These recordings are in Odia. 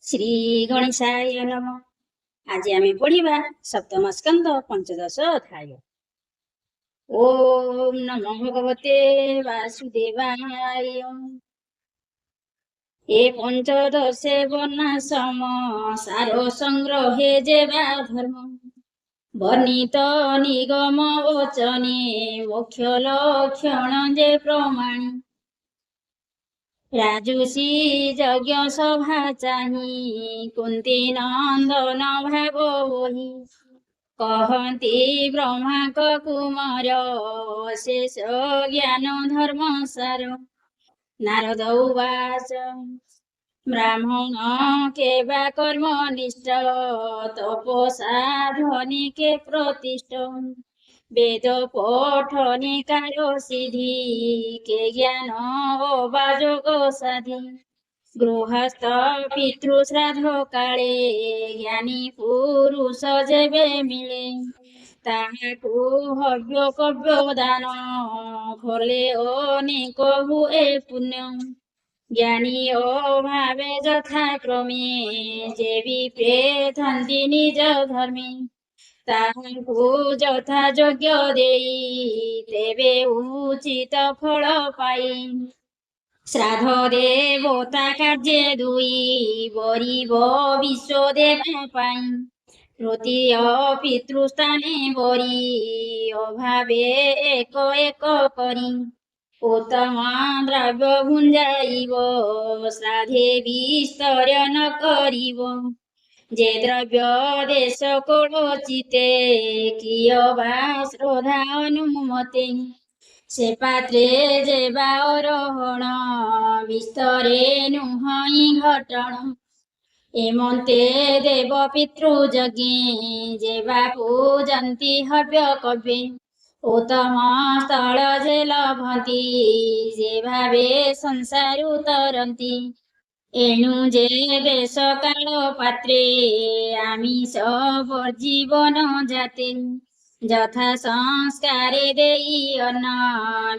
श्री गणेशाय नम। आज आम पढ़ा सप्तम स्कंद पंचदश अध्याय। ओम नमो भगवते वासुदेवाय। ए पंचदशे वर्णाश्रम सार संग्रहे जेवा धर्म वर्णित निगम वचने मुख्य लक्षण जे प्रमाण राजुषी यज्ञ सभा चाही कुंती नंदन भाव वही कहती ब्रह्मा कुमार शेष ज्ञान धर्म सार। नारद उवाच ब्राह्मण के वा कर्म निष्ठ तपोसाधने के प्रतिष्ठ वेद पठने कारो सिद्धि के ज्ञान अबाजोग साधि गृहस्थ पितृश्राद्ध काले ज्ञानी पुरुष जेबे मिले ताहाकु हव्य कव्य दान फले अनेक हुए पुण्य ज्ञानी अभावे यथा क्रमे जे विप्रेथन्ति निज धर्मे ताहाकु यथा योग्य देई तेबे उचित फल पाई श्राद्ध देवता कार्ये दुई बरिब विश्व देवा पाई तृतीय पितृस्थाने बरी अभावे एक एक करी उत्तम द्रव्य भुंजाइब श्राद्धे विस्तर न करिब जे द्रव्य देश कोचिते किय बा श्रद्धा अनुमते से पात्रे जेबा अरहण विस्तरे नुहई घटण एमंते देव पितृयज्ञे जेबा पूजन्ति हव्य कव्ये उत्तम स्थल जे लभन्ति जे भावे संसार उतरन्ति एणु जे देश काल पात्रे आमिष वर्जीवन जाते यथा संस्कारे देई अन्न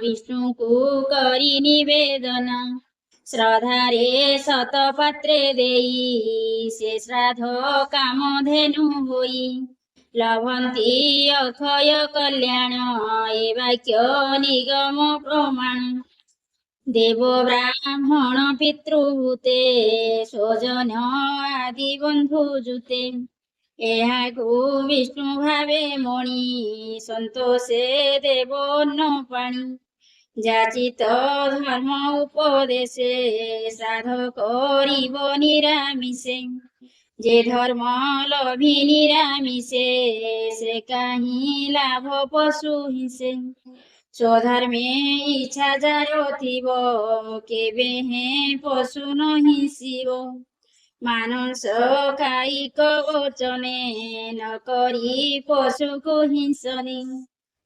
विष्णु को करी निवेदन श्रद्धारे शतपात्रे देई से श्राद्ध कामधेनु होई लभन्ति अक्षय कल्याण ए वाक्य निगम प्रमाण देव ब्राह्मण पितृभूते स्वजन आदि बंधु जुते एहाकु विष्णु भावे मणि संतोषे देव अन्न पाणी जाचित धर्म उपदेशे श्राद्ध करिब निरामिषे जे धर्म लभि निरामिषे से काहि लाभ पशु हिंसे स्वधर्मे इच्छा जार थिब केबे हे पशु न हिंसिब मानस कायिक वचने न करी पशु को हिंसनी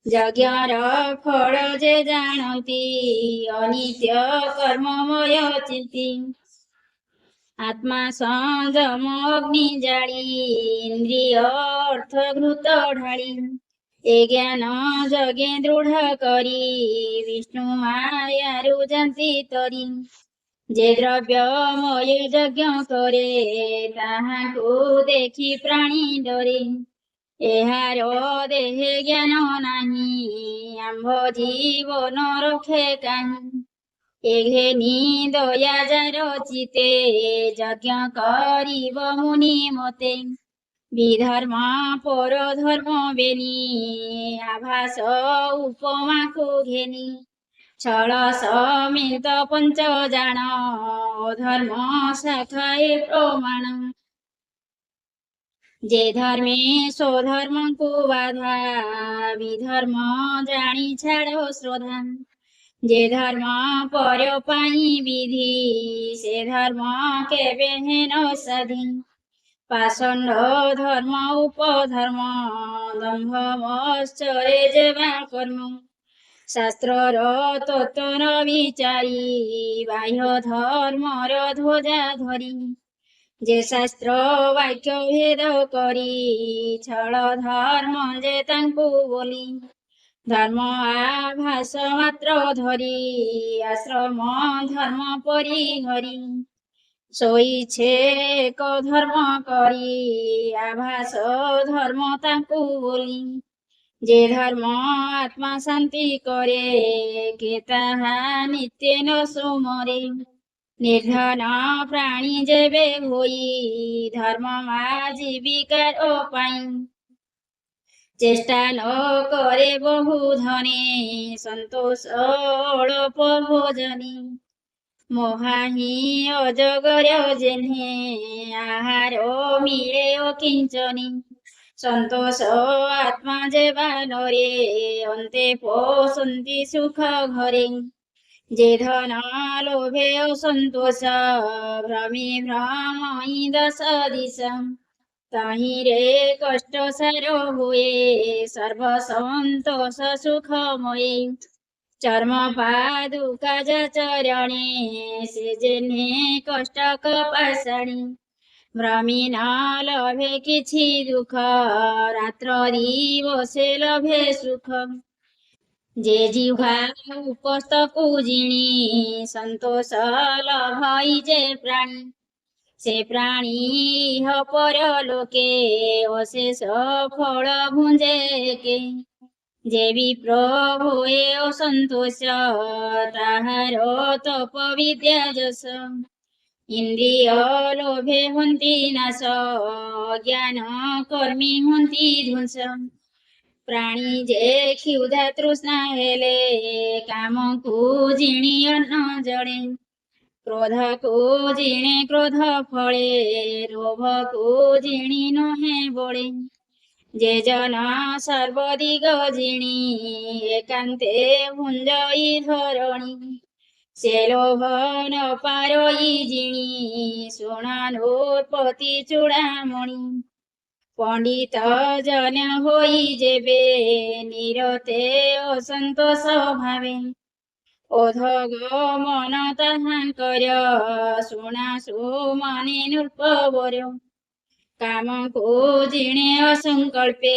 यज्ञर फल जे जानती अनित्य कर्ममय चिंती आत्मा संयम अग्नि जाली इंद्रिय अर्थ घृत ढाली ए ज्ञान जगे दृढ़ करी विष्णु माया रुजंती तरी जे द्रव्यमय यज्ञ करे ताहाकु देखी प्राणी डरे एहार देहे ज्ञान नाही आंभ जीवन रखे काहि एघेनी दया जार चिते यज्ञ करिब मुनि मते विधर्म पर धर्म बेनी आभास उपमा को घेनी छल समेत पंच जान धर्म शाखाए प्रमाण जे धर्मे स्वधर्म को बाधा विधर्म जानी छाड़ श्रद्धा जे धर्म पर पाई विधि से धर्म केबे न साधि पाषंड धर्म उपधर्म दंभ मश्चर्य जेवा कर्म शास्त्रर तत्व विचारी बाह्य धर्मर ध्वजा धरी जे शास्त्र वाक्य भेद करी छल धर्म जे तांकु बोली धर्म आभास मात्र धरी आश्रम धर्म परिहरी ଶୋଇଛେ ଏକ ଧର୍ମ କରି ଆଭାସ ଧର୍ମ ତାଙ୍କୁ ବୋଲି। ଯେ ଧର୍ମ ଆତ୍ମା ଶାନ୍ତି କରେ କେ ତାହା ନିତ୍ୟ ନ ସୁମରେ। ନିର୍ଧନ ପ୍ରାଣୀ ଯେବେ ହୋଇ ଧର୍ମ ମା ଜୀବିକାର ପାଇଁ। ଚେଷ୍ଟା ନ କରେ ବହୁ ଧନେ ସନ୍ତୋଷ ଅଳପ ଭୋଜନୀ। ମହାହି ଅଜଗର ଯେହ୍ନେ ଆହାର ମିଳେ ଅକିଞ୍ଚନି। ସନ୍ତୋଷ ଆତ୍ମା ଯେବାନରେ ଅନ୍ତେ ପୋଷନ୍ତି ସୁଖ ଘରେ। ଯେ ଧନ ଲୋଭେ ଅସନ୍ତୋଷ ଭ୍ରମି ଭ୍ରମଇ ଦଶ ଦିଶ। ତାହିଁରେ କଷ୍ଟ ସାର ହୁଏ ସର୍ବ ସନ୍ତୋଷ ସୁଖମୟୀ। ଚର୍ମ ପାଦୁକା ଚରଣେ ସେ ଯେହ୍ନେ କଷ୍ଟ କପାଷାଣୀ। ଭ୍ରମି ନ ଲଭେ କିଛି ଦୁଃଖ ରାତ୍ର ଦିବସେ ଲଭେ ସୁଖ। ଯେ ଜିହ୍ୱା ଉପସ୍ଥକୁ ଜିଣି ସନ୍ତୋଷ ଲଭଇ ଯେ ପ୍ରାଣୀ। ସେ ପ୍ରାଣୀ ଇହ ପରଲୋକେ ଅଶେଷ ଫଳ ଭୁଞ୍ଜେକେ। ଯେ ବିପ୍ର ହୁଏ ଅସନ୍ତୋଷ ତାହାର ତପ ବିଦ୍ୟା ଯଶ। ଇନ୍ଦ୍ରିୟ ଲୋଭେ ହୁଅନ୍ତି ନାଶ ଅଜ୍ଞାନ କର୍ମୀ ହୁଅନ୍ତି ଧ୍ୱଂସ। ପ୍ରାଣୀ ଯେ କ୍ଷୁଧା ତୃଷ୍ଣା ହେଲେ କାମକୁ ଜିଣି ଅନ୍ନ ଜଳେ। କ୍ରୋଧକୁ ଜିଣେ କ୍ରୋଧ ଫଳେ ଲୋଭକୁ ଜିଣି ନୁହେଁ ବଳେ। ଯେ ଜନ ସର୍ବଦିଗ ଜିଣି ଏକାନ୍ତେ ଭୁଞ୍ଜଇ ଧରଣୀ। ସେ ଲୋଭ ନ ପାରଇ ଜିଣି ଶୁଣାନୁତ୍ପତ୍ତି ଚୂଡ଼ାମଣି। ପଣ୍ଡିତ ଜନ ହୋଇ ଯେବେ ନିରତେ ଅସନ୍ତୋଷ ଭାବେ। ଅଧଗ ମନ ତାହାଙ୍କର ଶୁଣା ସୁମନେ ନୃପବର। କାମକୁ ଜିଣେ ଅସଙ୍କଳ୍ପେ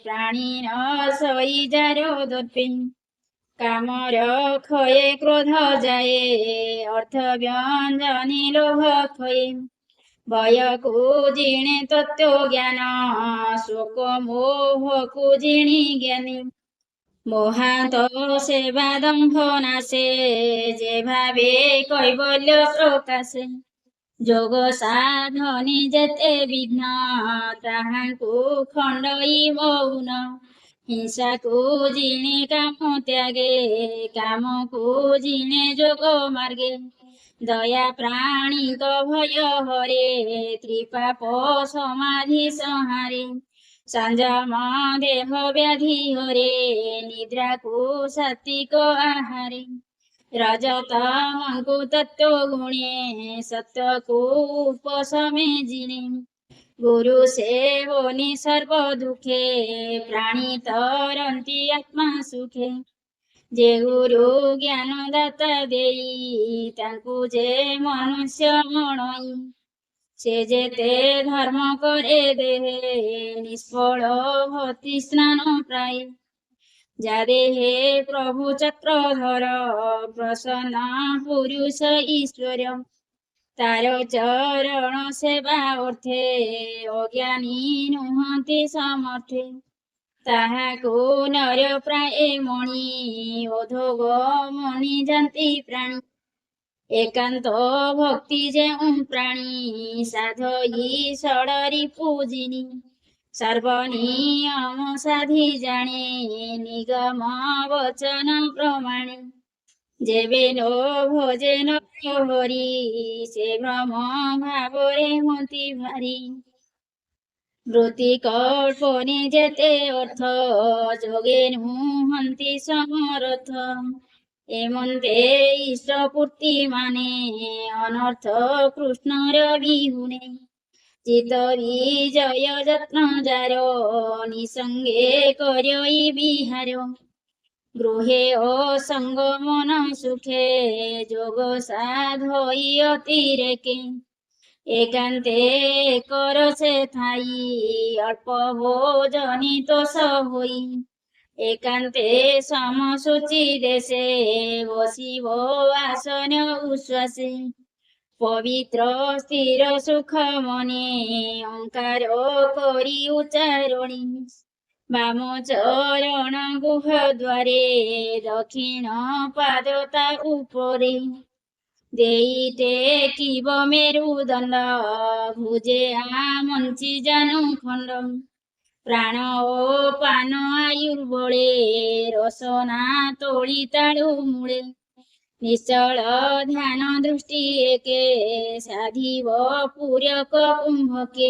ପ୍ରାଣୀ ନ ସଇ ଯାର ଦର୍ପେ। କାମର କ୍ଷୟେ କ୍ରୋଧ ଯାଏ ଅର୍ଥ ବ୍ୟଞ୍ଜନି ଲୋଭ କ୍ଷୟେ। ଭୟକୁ ଜିଣେ ତତ୍ତ୍ୱ ଜ୍ଞାନ ଶୋକ ମୋହକୁ ଜିଣି ଜ୍ଞାନୀ। ମୋହାନ୍ତ ସେବା ଦମ୍ଭ ନାଶେ ଯେ ଭାବେ କୈବଲ୍ୟ ପ୍ରକାଶେ। ଯୋଗ ସାଧନି ଯେତେ ବିଘ୍ନ ତାହାଙ୍କୁ ଖଣ୍ଡଇ ମଉନ। ହିଂସାକୁ ଜିଣେ କାମ ତ୍ୟାଗେ କାମକୁ ଜିଣେ ଯୋଗ ମାର୍ଗେ। ଦୟା ପ୍ରାଣୀଙ୍କ ଭୟ ହରେ ତ୍ରିପାପ ସମାଧି ସଂହାରେ। ସଂଯମ ଦେହ ବ୍ୟାଧି ହରେ ନିଦ୍ରାକୁ ସାତ୍ୱିକ ଆହାରେ। ରଜତମଙ୍କୁ ତତ୍ତ୍ୱ ଗୁଣେ ସତ୍ୱକୁ ଉପଶମେ ଜିଣେ। ଗୁରୁ ସେବନି ସର୍ବ ଦୁଃଖେ ପ୍ରାଣୀ ତରନ୍ତି ଆତ୍ମା ସୁଖେ। ଯେ ଗୁରୁ ଜ୍ଞାନ ଦାତା ଦେଇ ତାଙ୍କୁ ଯେ ମନୁଷ୍ୟ ମଣଇ। ସେ ଯେତେ ଧର୍ମ କରେ ଦେହେ ନିଷ୍ଫଳ ଭକ୍ତି ସ୍ନାନ ପ୍ରାୟ। ଯା ଦେହେ ପ୍ରଭୁ ଚକ୍ରଧର ପ୍ରସନ୍ନ ପୁରୁଷ ଈଶ୍ୱର। ତାର ଚରଣ ସେବା ଅର୍ଥେ ଅଜ୍ଞାନୀ ନୁହନ୍ତି ସମର୍ଥେ। ତାହାକୁ ନର ପ୍ରାୟ ମଣି ଅଧୋଗ ମଣି ଯାନ୍ତି ପ୍ରାଣୀ। ଏକାନ୍ତ ଭକ୍ତି ଯେଉଁ ପ୍ରାଣୀ ସାଧଇ ଷଡ଼ରି ପୂଜିନି। ସର୍ବନିୟମ ସାଧି ଜାଣେ ନିଗମ ବଚନ ପ୍ରମାଣେ। ଯେବେ ନ ଭଜେ ନ ହରି ସେ ଭ୍ରମ ଭାବରେ ହୁଅନ୍ତି ଭାରି। ବୃତ୍ତି କଳ୍ପନେ ଯେତେ ଅର୍ଥ ଯୋଗେ ନୁହନ୍ତି ସମରଥ। ଏମନ୍ତେ ଇଷ୍ଟ ପୂର୍ତ୍ତି ମାନେ ଅନର୍ଥ କୃଷ୍ଣର ବିହୁନେ। ଚିତ ବିଜୟ ଯତ୍ନ ଯାର ନିସଙ୍ଗେ କରଇ ବିହାର। ଗୃହେ ଅସଙ୍ଗ ମନ ସୁଖେ ଯୋଗ ସାଧଇ ଅତିରେକେ। ଏକାନ୍ତେ କରସେ ଥାଇ ଅଳ୍ପ ଭୋଜନି ତୋଷ ହୋଇ। ଏକାନ୍ତେ ସମଶୁଚି ଦେଶେ ବସିବ ଆସନ ଉଶ୍ୱାସେ। ପବିତ୍ର ସ୍ଥିର ସୁଖ ମନେ ଅଙ୍କାର କରି ଉଚ୍ଚାରଣୀ ବାମ ଚରଣ ଗୁହ ଦ୍ୱାରେ ଦକ୍ଷିଣ ପାଦ ତା ଉପରେ ଦେଇ ଟେକିବ ମେରୁଦଣ୍ଡ ଭୁଜେ ଆମଞ୍ଚି ଜାନୁ ଖଣ୍ଡ ପ୍ରାଣ ଓ ପାନ ଆୟୁର୍ବଳେ ରସନା ତୋଳି ତାଳୁ ମୂଳେ ନିଶ୍ଚଳ ଧ୍ୟାନ ଦୃଷ୍ଟି ଏକେ ସାଧିବ ପୂରକ କୁମ୍ଭକେ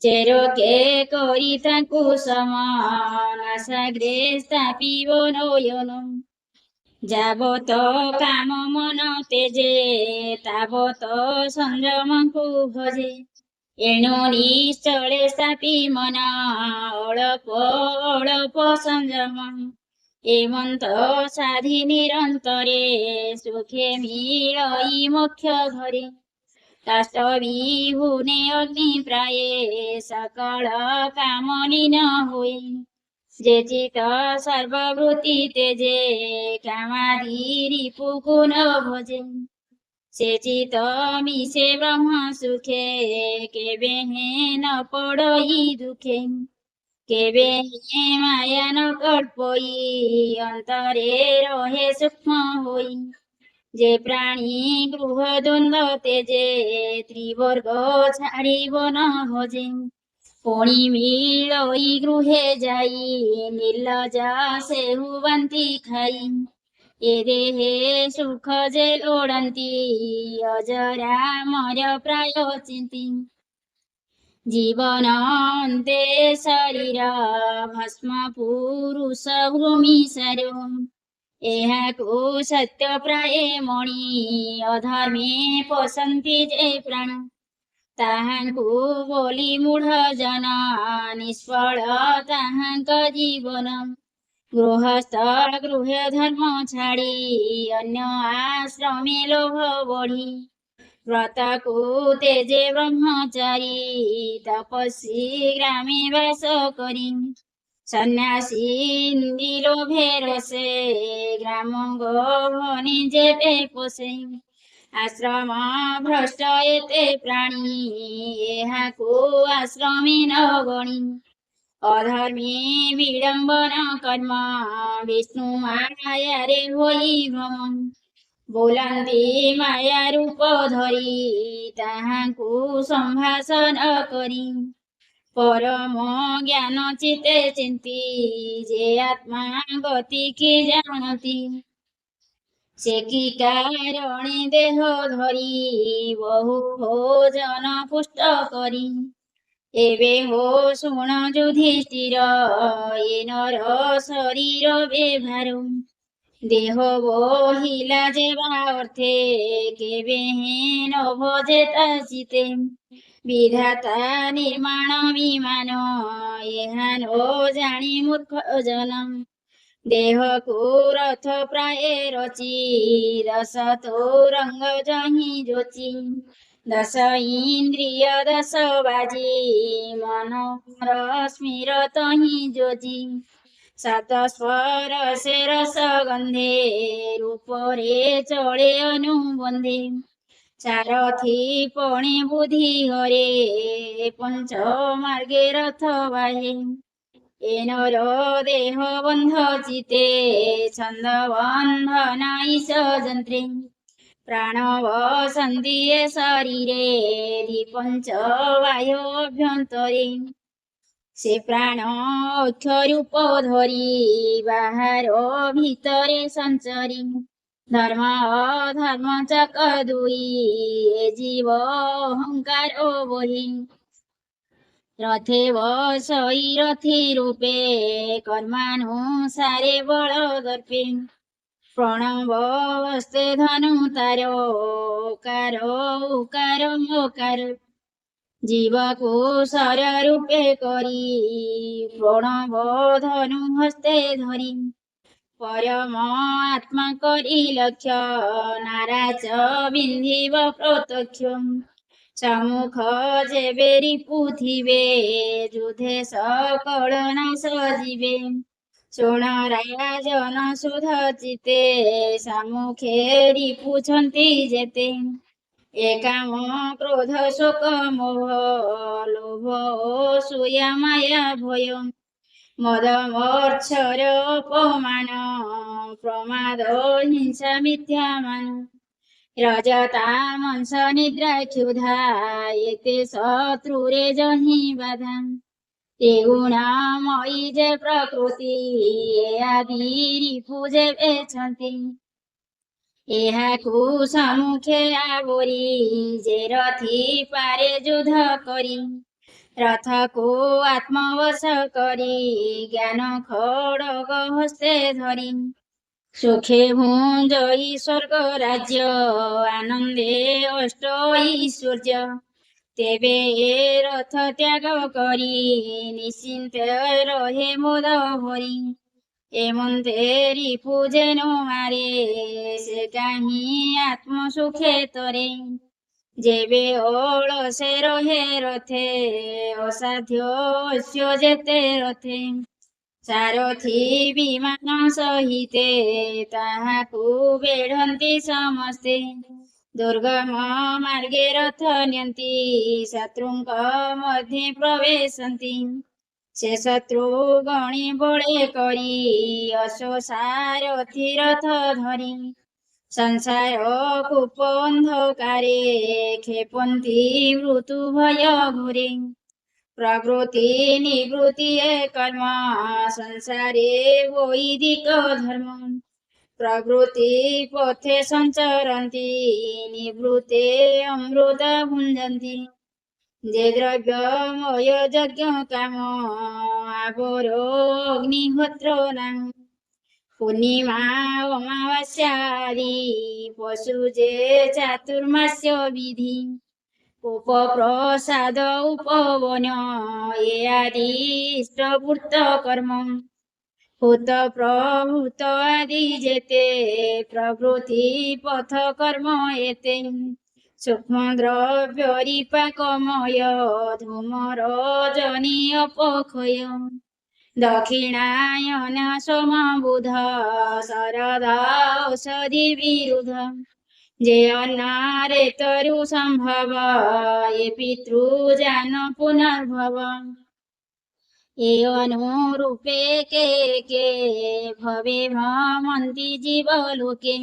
ଚେରକେ କରି ତାଙ୍କୁ ସମାନାସାଗ୍ରେ ସ୍ଥାପିବ ନୟନ ଯାବତ କାମ ମନ ତେଜେ ତାବତ ସଂଯମକୁ ଭଜେ ଏଣୁ ନିଶ୍ଚଳେ ସ୍ଥାପି ମନ ଅଳପ ଅଳପ ସଂଯମ ଏମନ୍ତ ସାଧି ନିରନ୍ତରେ ସୁଖେ ମିଳଇ ମୋକ୍ଷ ଘରେ କାଷ୍ଟ ବିହୁନେ ଅଗ୍ନି ପ୍ରାୟେ ସକଳ କାମ ଲିନ ହୁଏ ଯେ ଚିତ ସର୍ବବୃତ୍ତି ତେଜେ କାମାଦି ରିପୁକୁ ନ ଭଜେ ସେ ଚିତ ମିଶେ ବ୍ରହ୍ମ ସୁଖେ କେବେ ହେ ନ ପଡ଼ଇ ଦୁଃଖେ କେବେ ହେ ମାୟା ନ କଳ୍ପଇ ଅନ୍ତରେ ରହେ ସୂକ୍ଷ୍ମ ହୋଇ ଯେ ପ୍ରାଣୀ ଗୃହ ଦ୍ୱନ୍ଦ୍ୱ ତେଜେ ତ୍ରିବର୍ଗ ଛାଡ଼ିବ ନ ଭଜେ ପୁଣି ମିଳଇ ଗୃହେ ଯାଇ ନିର୍ଲଜ ସେହୁ ବାନ୍ତି ଖାଇ ଏ ଦେହେ ସୁଖ ଯେ ଲୋଡ଼ନ୍ତି ଅଜରା ମର ପ୍ରାୟ ଚିନ୍ତି ଜୀବନ ଅନ୍ତେ ଶରୀର ଭସ୍ମ ପୁରୁଷ ଭୂମି ସାର ଏହାକୁ ସତ୍ୟ ପ୍ରାୟ ମଣି ଅଧର୍ମେ ପଶନ୍ତି ଯେ ପ୍ରାଣ ତାହାଙ୍କୁ ବୋଲି ମୂଢ଼ ଜନ ନିଷ୍ଫଳ ତାହାଙ୍କ ଜୀବନ ଗୃହସ୍ଥ ଗୃହ ଧର୍ମ ଛାଡ଼ି ଅନ୍ୟ ଆଶ୍ରମେ ଲୋଭ ବଢ଼ି ବ୍ରତକୁ ତେଜେ ବ୍ରହ୍ମଚାରୀ ତପସ୍ୱୀ ଗ୍ରାମେ ବାସ କରି ସନ୍ନ୍ୟାସୀ ଇନ୍ଦ୍ରି ଲୋଭେ ରସେ ଗ୍ରାମ ଗହନେ ଯେବେ ପୋଷେ ଆଶ୍ରମ ଭ୍ରଷ୍ଟ ଏତେ ପ୍ରାଣୀ ଏହାକୁ ଆଶ୍ରମେ ନ ଗଣି ଅଧର୍ମୀ ବିଡ଼ମ୍ବନ କର୍ମ ବିଷ୍ଣୁ ମାୟାରେ ହୋଇ ଭ୍ରମ ବୋଲନ୍ତି ମାୟା ରୂପ ଧରି ତାହାଙ୍କୁ ସମ୍ଭାଷଣ କରି ପରମ ଜ୍ଞାନ ଚିତେ ଚିନ୍ତି ଯେ ଆତ୍ମା ଗତି କି ଜାଣନ୍ତି ସେ କି କାରଣେ ଦେହ ଧରି ବହୁ ଭୋଜନ ପୁଷ୍ଟ କରି ଏବେ ହୋ ଶୁଣ ଯୁଧିଷ୍ଠିର ଏ ନର ଶରୀର ବ୍ୟବହାର ଦେହ ବହିଲା ଯେବା ଅର୍ଥେ କେବେ ହେ ନ ଭଜେ ତା ଚିତେ ବିଧାତା ନିର୍ମାଣ ବିମାନ ଏହା ନ ଜାଣି ମୂର୍ଖ ଜନ ଦେହକୁ ରଥ ପ୍ରାୟ ରଚି ଦଶ ତୋରଙ୍ଗ ଜହିଁ ଯୋଚି ଦଶ ଇନ୍ଦ୍ରିୟ ଦଶ ବାଜି ମନର ସ୍ମିର ତହିଁ ଯୋଜି ସାତ ସ୍ୱର ସେ ରସ ଗନ୍ଧେ ରୂପରେ ଚଳେ ଅନୁବନ୍ଧେ ସାରଥି ପଣେ ବୁଦ୍ଧି ହରେ ପଞ୍ଚ ମାର୍ଗେ ରଥ ବାହେ ଏ ନର ଦେହ ବନ୍ଧ ଚିତେ ଛନ୍ଦ ବନ୍ଧନ ଈଶ ଯନ୍ତ୍ରେ ପ୍ରାଣ ବସନ୍ତି ଏ ଶରୀରେ ପଞ୍ଚ ବାୟୁ ଅଭ୍ୟନ୍ତରେ ସେ ପ୍ରାଣ ଅକ୍ଷ ରୂପ ଧରି ବାହାର ଭିତରେ ସଞ୍ଚରି ଧର୍ମ ଅଧର୍ମ ଚକ ଦୁଇ ଏ ଜୀବ ଅହଙ୍କାର ବହି ରଥେ ବସଇ ରଥି ରୂପେ କର୍ମାନୁସାରେ ବଳ ଦର୍ପେ ପ୍ରଣବ ହସ୍ତେ ଧନୁ ତାର ଓକାର ଉକାର ମକାର ଜୀବକୁ ସର ରୂପେ କରି ପ୍ରଣବ ଧନୁ ହସ୍ତେ ଧରି ପରମ ଆତ୍ମା କରି ଲକ୍ଷ୍ୟ ନାରାଜ ବିନ୍ଧିବ ପ୍ରତ୍ୟକ୍ଷ ସମ୍ମୁଖ ଯେବେ ରିପୁଥିବେ ଯୁଧେ ସକଳ ନାଶ ଯିବେ ଶୁଣ ରାଜନ ସୁଧ ଚିତେ ସମ୍ମୁଖେ ରିପୁଛନ୍ତି ଯେତେ एकाम क्रोध शोक मोह लोभ सूया माया भय मद मत्सर अपमान प्रमाद हिंसा मिथ्यामान रजतामंस निद्रा क्षुधा एते शत्रुरे जहि बाधा त्रिगुणामयी जे प्रकृति आदि रिपु जे बेचନ୍ତି ଏହାକୁ ସମ୍ମୁଖେ ଆବୋରି ଯେ ରଥି ପାରେ ଯୁଦ୍ଧ କରି ରଥକୁ ଆତ୍ମବଶ କରି ଜ୍ଞାନ ଖଡଗ ହସ୍ତେ ଧରି ସୁଖେ ଭୁଞ୍ଜଇ ସ୍ୱର୍ଗ ରାଜ୍ୟ ଆନନ୍ଦେ ଅଷ୍ଟ ଐଶ୍ୱର୍ଯ୍ୟ ତେବେ ଏ ରଥ ତ୍ୟାଗ କରି ନିଶ୍ଚିନ୍ତେ ରହେ ମୋଦ ଭରି ଏମନ୍ତେ ରିପୁ ଯେନ ମାରେ ସେ କାହିଁ ଆତ୍ମ ସୁଖେ ତରେ ଯେବେ ଅଳସେ ରହେ ରଥେ ଅସାଧ୍ୟ ଐଶ୍ୟ ଯେତେ ରଥେ ସାରଥି ବିମାନ ସହିତେ ତାହାକୁ ବେଢନ୍ତି ସମସ୍ତେ ଦୁର୍ଗମ ମାର୍ଗେ ରଥ ନିଅନ୍ତି ଶତ୍ରୁଙ୍କ ମଧ୍ୟେ ପ୍ରବେଶନ୍ତି ସେ ଶତ୍ରୁ ଗଣି ବଳେ କରି ଅଶ୍ୱସାରଥି ରଥ ଧରି ସଂସାର କୂପ ଅନ୍ଧକାରେ କ୍ଷେପନ୍ତି ମୃତ୍ୟୁ ଭୟ ଘୁରେ ପ୍ରବୃତ୍ତି ନିବୃତ୍ତି ଏ କର୍ମ ସଂସାରେ ବୈଦିକ ଧର୍ମ ପ୍ରବୃତ୍ତି ପଥେ ସଞ୍ଚରନ୍ତି ନିବୃତ୍ତେ ଅମୃତ ଭୁଞ୍ଜନ୍ତି ଯେ ଦ୍ରବ୍ୟମୟ ଯଜ୍ଞ କାମ ଆବର ଅଗ୍ନିହୋତ୍ର ନାମ ପୂର୍ଣ୍ଣିମା ଅମାବାସ୍ୟା ଆଦି ପଶୁ ଯେ ଚାତୁର୍ମାସ୍ୟ ବିଧି ଉପପ୍ରସାଦ ଉପବନ ଏ ଆଦି ଇଷ୍ଟପୂର୍ତ କର୍ମ ଭୂତ ପ୍ରଭୂତ ଆଦି ଯେତେ ପ୍ରଭୃତି ପଥ କର୍ମ ଏତେ ସୂକ୍ଷ୍ମ ଦ୍ରବ୍ୟ ରିପାକମୟ ଧୂମର ଜନି ଅପକ୍ଷୟ ଦକ୍ଷିଣାୟନ ସମବୁଧ ଶରଦ ଔଷଧି ବିରୁଦ୍ଧ ଯେ ଅନାରେ ତରୁ ସମ୍ଭବ ଏ ପିତୃଜାନ ପୁନର୍ଭବ ଏ ଅନୁରୂପେ କେ ଭବେ ଭ୍ରମନ୍ତି ଜୀବ ଲୋକେ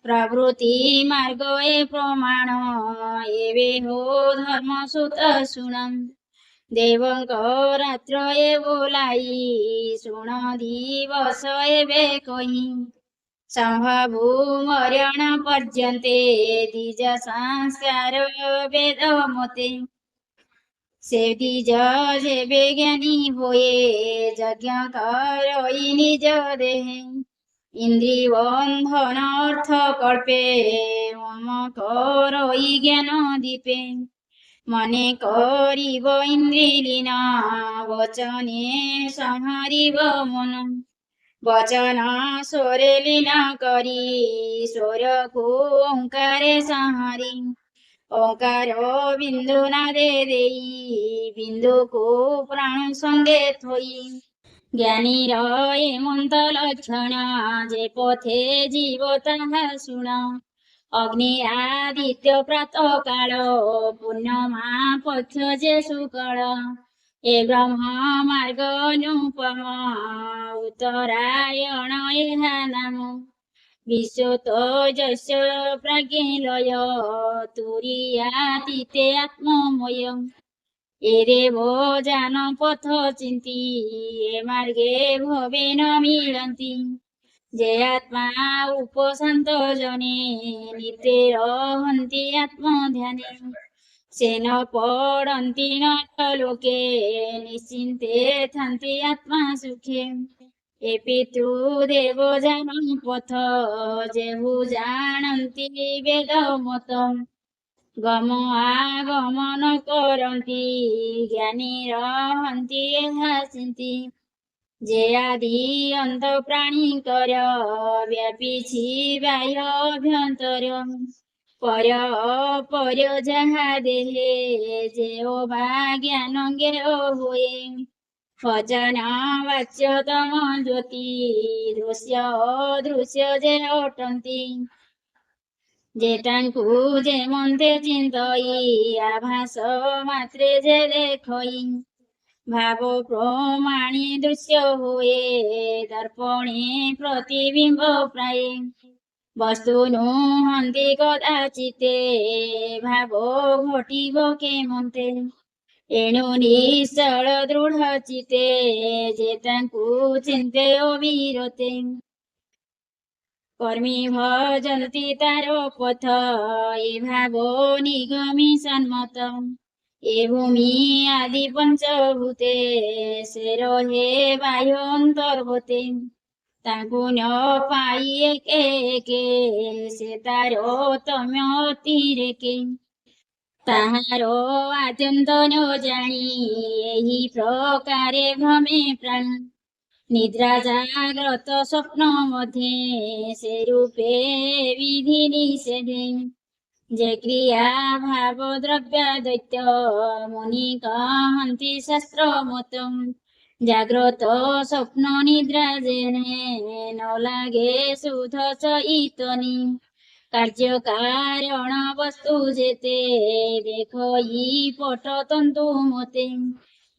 ପ୍ରବୃତ୍ତି ମାର୍ଗ ଏ ପ୍ରମାଣ ଏବେ ହୋ ଧର୍ମ ସୁତ ଶୁଣ ଦେବଙ୍କ ରାତ୍ର ଏ ବୋଲାଇ ଶୁଣ ଦିବସ ଏବେ କହି ସମ୍ଭବୁ ମରଣ ପର୍ଯ୍ୟନ୍ତେ ଦ୍ୱିଜ ସଂସ୍କାର ବେଦ ମତେ ସେ ଦ୍ୱିଜ ଯେବେ ଜ୍ଞାନୀ ହୁଏ ଯଜ୍ଞ କରଇ ନିଜ ଦେହେ ଇନ୍ଦ୍ରି ବନ୍ଧନ ଅର୍ଥ କଳ୍ପେ ମମ କରଇ ଜ୍ଞାନ ଦୀପେ ମନେ କରିବ ଇନ୍ଦ୍ରି ଲୀନ ବଚନେ ସଂହାରିବ ମନ ବଚନ ସ୍ୱରେ ଲୀନ କରି ସ୍ୱରକୁ ଓଙ୍କାରେ ସଂହାରି ଓଙ୍କାର ବିନ୍ଦୁ ନାଦେ ଦେଇ ବିନ୍ଦୁକୁ ପ୍ରାଣ ସଙ୍ଗେ ଥୋଇ ଜ୍ଞାନୀର ଏମନ୍ତ ଲକ୍ଷଣ ଯେ ପଥେ ଯିବ ତାହା ଶୁଣ ଅଗ୍ନି ଆଦିତ୍ୟ ପ୍ରାତ କାଳ ପୂର୍ଣ୍ଣମା ପକ୍ଷ ଯେ ସୁକଳ ଏ ବ୍ରହ୍ମ ମାର୍ଗ ଅନୁପମ ଉତ୍ତରାୟଣ ଏହା ନାମ ବିଶ୍ୱତ ଯଶ ପ୍ରାଜ୍ଞଲୟ ତୁରିୟାତୀତେ ଆତ୍ମମୟ ଏ ଦେବ ଜାନ ପଥ ଚିନ୍ତି ଏ ମାର୍ଗେ ଭବେ ନ ମିଳନ୍ତି ଯେ ଆତ୍ମା ଉପଶାନ୍ତ ଜନେ ନିତ୍ୟ ରହନ୍ତି ଆତ୍ମ ଧ୍ୟାନେ ସେ ନ ପଡ଼ନ୍ତି ନର ଲୋକେ ନିଶ୍ଚିନ୍ତେ ଥାନ୍ତି ଆତ୍ମା ସୁଖେ ଏ ପିତୃ ଦେବ ଜାନ ପଥ ଯେହୁ ଜାଣନ୍ତି ବେଦ ମତ ଗମ ଆଗମନ କରନ୍ତି ଜ୍ଞାନୀ ରହନ୍ତି ଏହା ଚିନ୍ତି ଯେ ଆଦି ଅନ୍ତ ପ୍ରାଣୀଙ୍କର ବ୍ୟାପିଛି ବାହ୍ୟ ଅଭ୍ୟନ୍ତର ପର ଅପର ଯାହା ଦେହେ ଯେ ବା ଜ୍ଞାନ ଜ୍ଞେୟ ହୁଏ ଭଜନ ବାଚ୍ୟ ତମ ଜ୍ୟୋତି ଦୃଶ୍ୟ ଅଦୃଶ୍ୟ ଯେ ଅଟନ୍ତି जेतांकु जे मन्ते चिन्तई आभास मात्रे जे देखई भाव प्रमाणी दृश्य हुए दर्पणे प्रतिबिम्ब प्राय वस्तु नुहन्ति कदाचिते भाव घटिब केमन्ते एणु निश्चल दृढ चिते जेतांकु चिन्ते अविरते कर्मी भजन्ति तारो पथ ए भाव निगमी सन्मत ए भूमि आदि पंचभूते से रहे बाह्य अंतर्गते ताकु न पाई एके एके से तारो तम्य अतिरेके ताहारो आद्यन्त न जानी एही प्रकारे भ्रमे प्राण निद्रा जाग्रत स्वप्न मध्ये से रूपे विधि निषेधे जे क्रिया भाव द्रव्य दैत्य मुनि कहन्ति शास्त्र मतम जाग्रत स्वप्न निद्रा जेने न लागे सुध चैतनी कार्य कारण वस्तु जेते देखई पट तंतु मते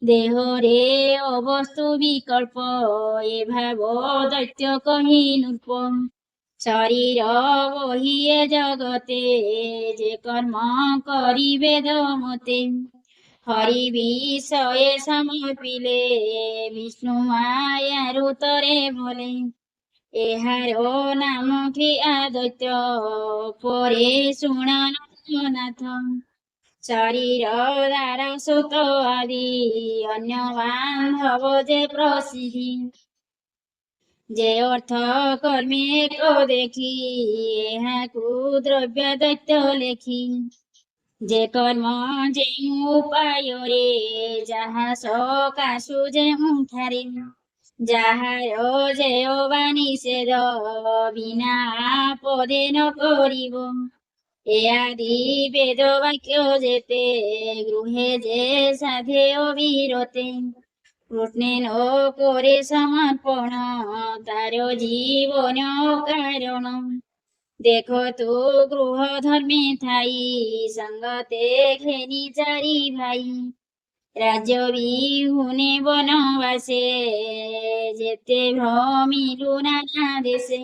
देहरे अवस्तु विकल्प ए भाव दैत्य कही नृप शरीर वही ए जगते जे कर्म करी वेद मते हरि विषय समर्पिले विष्णु मायार उतरे भले एहारो नाम क्रिया दैत्य परे शुण नाथ शरीर द्वारा सुत आदि अन्य बांधव जे प्रसिद्धि जे अर्थ कर्मी एक देखी एहाकु द्रव्य दैत्य लेखी जे कर्म जे उपाय रे जहा सकाशु जे ठारे ଯାହାର ଜୟ ବା ନିଷେଧ ବିନା ପଦେ ନ କରିବ ଏ ଆଦି ବେଦ ବାକ୍ୟ ଯେତେ ଗୃହେ ଯେ ସାଧେ ଅବିରତେ କୃଷ୍ଣେ ନ করে ସମର୍ପଣ ତାର ଜୀବନ କାରଣ ଦେଖ ତୁ ଗୃହ ଧର୍ମେ ଥାଇ ସଙ୍ଗତେ ଘେନି ଚାରି ଭାଇ राज्य विहुने बनवासे जेते भ्रमिलु नाना देशे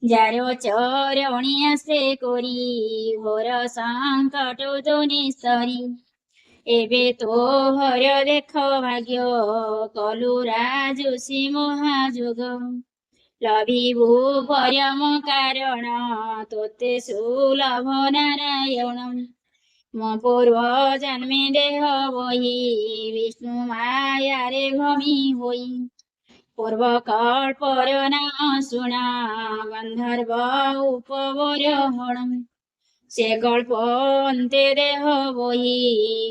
जार चरणी आश्रे करी घोर संकट जोनि स्तरी एबे तो हर देख भाग्य कलु राजसी महाजोग लभिबु परम कारण तोते सुलभ नारायण मो पूर्व जन्मे देह वही विष्णु मायारे भ्रमी होई पूर्व कल्पर नाम शुणा गंधर्व उपवर हण से कल्प अन्ते देह वही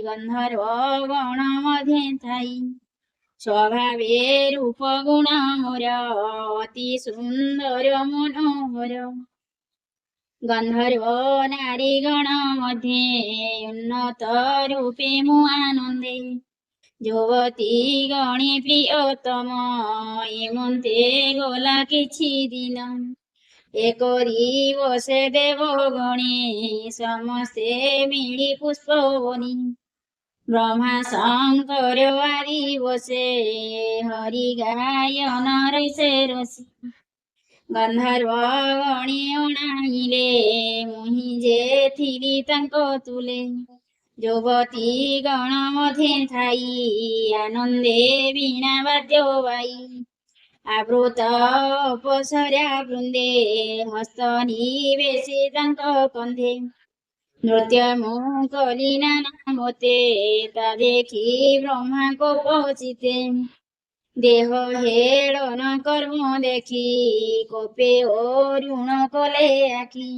गंधर्व गण मध्ये थाई स्वभावे रूप गुण मोर अति सुंदर मनोहर गंधर्व नारी गण मध्ये उन्नत रूपे मु आनंदे युवती गणे प्रियतम एमंते गला किछि दिन एकरी बसे देव गणे समस्ते मिली पुष्पवनी ब्रह्मा शंकर आदि बसे हरि गायन रसे रसी गंधर्व गणे अणाइले मुहि जे थिली तांको तुले युवती गण मध्ये थाई आनंदे वीणा वाद्य बाई आवृत अपसरा वृंदे हस्त निवेशे तांको कंधे नृत्य मु कली नाना मते ता देखी ब्रह्मा कोपचिते देह हेळन कर्म देखी कोपे अरुण कले आखि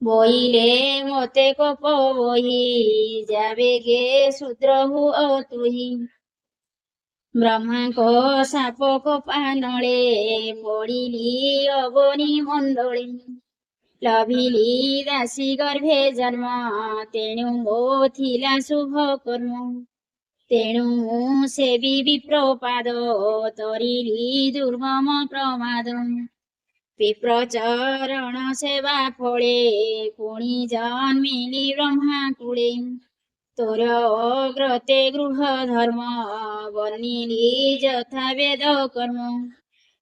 बोइले मते कोप बोही जाबे गे शूद्र हुओ तुही ब्रह्मा को साप कोपा नळे पडिली अबनी मंडळे लभिली दासी गर्भे जन्म तेणु मो थिला शुभ कर्म तेणु सेवी विप्रपाद तरिली दुर्गम प्रमाद विप्र चरण सेवा फळे पुणी जन्मिली ब्रह्मा कुळे तोर अग्रते गृह धर्म बनिली ଯଥା वेद कर्म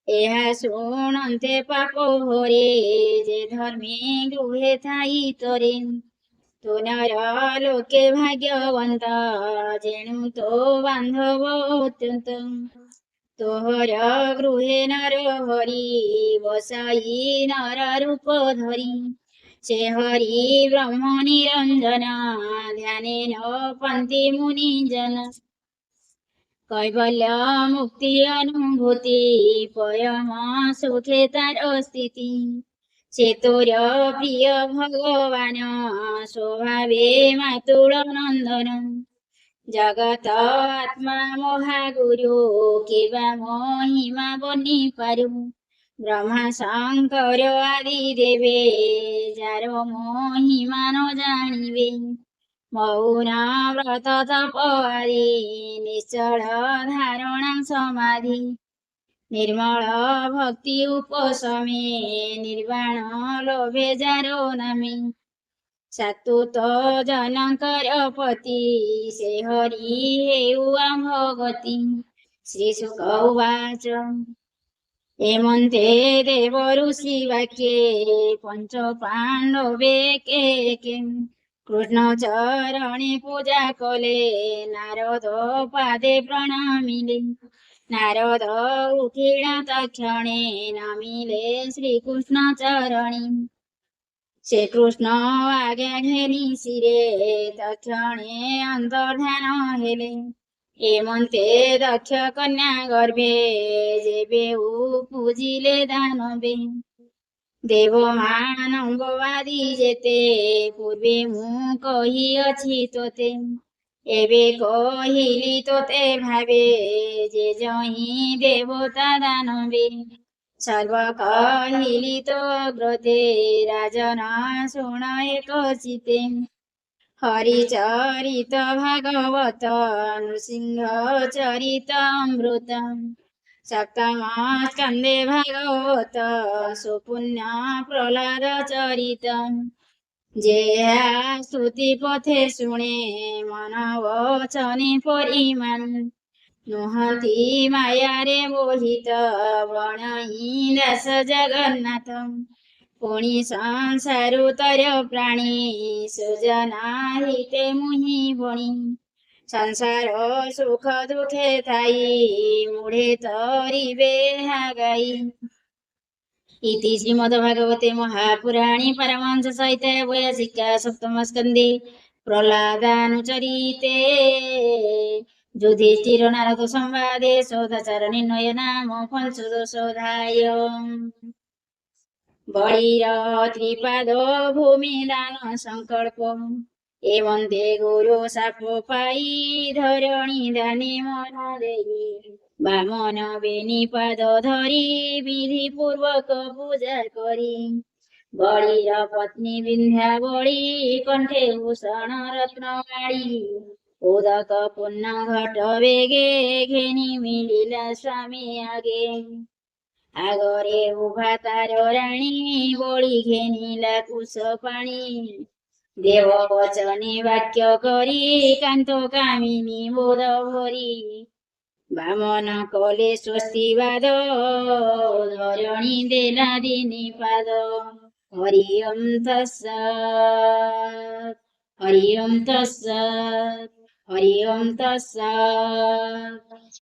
ଏହା ଶୁଣନ୍ତେ ପାପ ହରେ ଯେ ଧର୍ମୀ ଗୃହେ ଥାଇ ତୋରେ ତୁ ନର ଲୋକେ ଭାଗ୍ୟବନ୍ତ ଯେଣୁ ତୋ ବାନ୍ଧବ ଅତ୍ୟନ୍ତ ତୋହର ଗୃହେ ନର ହରି ବସାଇ ନର ରୂପ ଧରି ସେ ହରି ବ୍ରହ୍ମ ନିରଞ୍ଜନ ଧ୍ୟାନେ ନ ପାନ୍ତି ମୁନି ଜନ कैवल्य मुक्ति अनुभूति परम सुखे तार स्थिति से तोर प्रिय भगवान स्वभावे मातुल नंदन जगत आत्मा महागुरु केवा महिमा बनी पारु ब्रह्मा शंकर आदि देवे जार महिमा न जानिबे मौन व्रत तप आदि निश्चल धारणा समाधि निर्मल भक्ति उपशमे निर्वाण लोभे जारो नामे सातुत जनकर पति से हरि हेउ भगति श्री शुक उवाच एमन्ते देव ऋषि वाक्ये पंच पांडवे के कृष्ण चरणे पूजा कले नारद पादे प्रणामिले नारद उठिला तक्षणे नमिले श्रीकृष्ण चरणे से कृष्ण आज्ञा घेनी शिरे तक्षणे अंतर्धान हेले एमन्ते दक्ष कन्या गर्भे जेबे पूजिले दानवे देव मानववादी जेते पूर्वे मु कहिअछि तोते एबे कहिली तोते भावे जे जहि देवता दानवे सर्व कहिली तो अग्रते राजन शुण एक चिते हरिचरित भागवत नृसिंह चरित अमृत सप्तम स्कंदे भागवत सुपुण्य प्रहलाद चरित जेहा स्तुति पथे शुणे मन वचने परिमान नुहति माया रे मोहित बणई दास जगन्नाथ पुणी संसारु तर प्राणी सुजना हिते मुहि बणी संसार सुख दुखे थाई मुढ़े तरिबे हागाई इति श्रीमद्भागवते महापुराणे परमहंस सहिते वैयासिका सप्तम स्कंदे प्रह्लादानुचरिते युधिष्ठिर नारद संवादे सौदाचार निर्णय नाम पंचदशोऽध्याय बळीर त्रिपाद भूमि दान संकल्प एवन्ते गुरु साप पाई धरणी दानी मन देई बामन बेनिपाद धरी विधि पूर्वक पूजा करी बळीर पत्नी विंध्या बळी कंठे भूषण रत्नमाळी उदक पुण्य घट वेगे घेनी मिलिला स्वामी आगे आगरे उभा तार राणी बळी घेनिला कुश पाणी देव वचने वाक्य करी कांतो कामिनी बोध भरी बामन कले स्वस्तिवाद धरणी देला दिनी पाद हरि ओम तत्सत् हरि ओम तत्सत् हरि ओम तत्सत्।